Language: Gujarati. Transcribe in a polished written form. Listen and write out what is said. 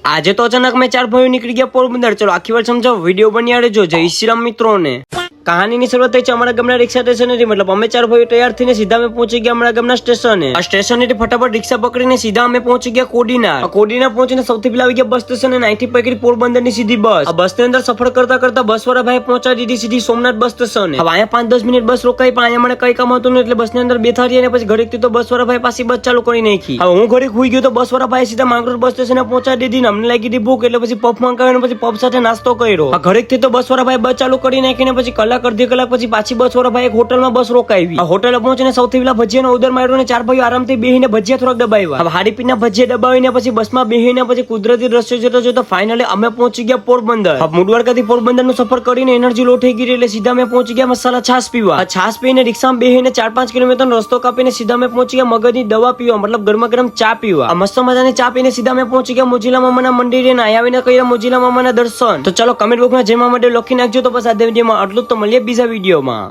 આજે તો અચાનક મેં 4 ભાઈઓ નીકળી ગયા પોરબંદર। ચલો આખી વાત સમજાવો, વિડીયો બન્યા રહેજો। જય શ્રી રામ મિત્રોને। કહાનીની શરૂઆત થઈ છે અમારા ગામના રિક્ષા સ્ટેશનેથી। મતલબ અમે 4 ભાઈઓ તૈયાર થઈને સીધા અમે પહોંચી ગયા અમારા ગામના સ્ટેશને। આ સ્ટેશનેથી ફટાફટ રિક્ષા પકડીને સીધા અમે પહોંચી ગયા કોડીનાર। કોડીનાર પહોંચીને સૌથી પહેલા આવી ગયા બસ સ્ટેશન અને અહીંથી પકડી પોરબંદરની સીધી બસ। આ બસની અંદર સફર કરતા કરતા બસવાળા ભાઈ પહોંચાડી દીધી સીધી સોમનાથ બસ સ્ટેશને। હવે અહીંયા 5-10 મિનિટ બસ રોકાઈ, પણ અહીંયા મને કઈ કામ હતું નહીં એટલે બસની અંદર બેઠા રહ્યા અને પછી ઘડીકથી તો બસવાળા ભાઈ પાછી બસ ચાલુ કરી નાખી। હવે હું ઘડીક હોઈ ગયો તો બસવાળા ભાઈ સીધા માંગરોળ બસ સ્ટેશને પહોંચાડી દીધી ને અમને લાગી હતી ભૂખ એટલે પછી પફ મંગાવ્યો પછી પફ સાથે નાસ્તો કર્યો। આ ઘડીકથી તો બસવાળા ભાઈ બસ ચાલુ કરી નાખીને પછી કલાક અડધી કલાક પછી પાછી બસવાળા ભાઈ એક હોટલમાં બસ રોકાવી। આ હોટલે પહોંચીને સૌથી પહેલા ભજીયાનો ઓર્ડર માર્યો અને 4 ભાઈઓ આરામથી બેહીને ભજીયા થોડાક દબાવ્યા। હવે હાડીપીના ભજીયા દબાવીને પછી બસમાં બેહીને પછી કુદરતી દ્રશ્યો જોતા જોતા ફાઇનલી અમે પહોંચી ગયા પોરબંદર। હવે મુડવાડકાથી પોરબંદરનો સફર કરીને એનર્જી લો થઈ ગઈ એટલે સીધા અમે પહોંચી ગયા મસાલા છાશ પીવા। આ છાશ પીને રિક્ષામાં બેહીને 4-5 કિલોમીટરનો રસ્તો કાપીને સીધા અમે પહોંચી ગયા મગજની દવા પીવા, મતલબ ગરમા ગરમ ચા પીવા। આ મસ્ત મજાની ચા પીને સીધા અમે પહોંચી ગયા મોજીલા મામાના મંદિરે અને આવીને કર્યા મોજીલા મામાના દર્શન। તો ચાલો કમેન્ટ બોક્સમાં જય મામા દેવ લખી નાખજો। તો બસ આ વિડીયોમાં આટલું જ, તો મળીએ બીજા વિડીયોમાં।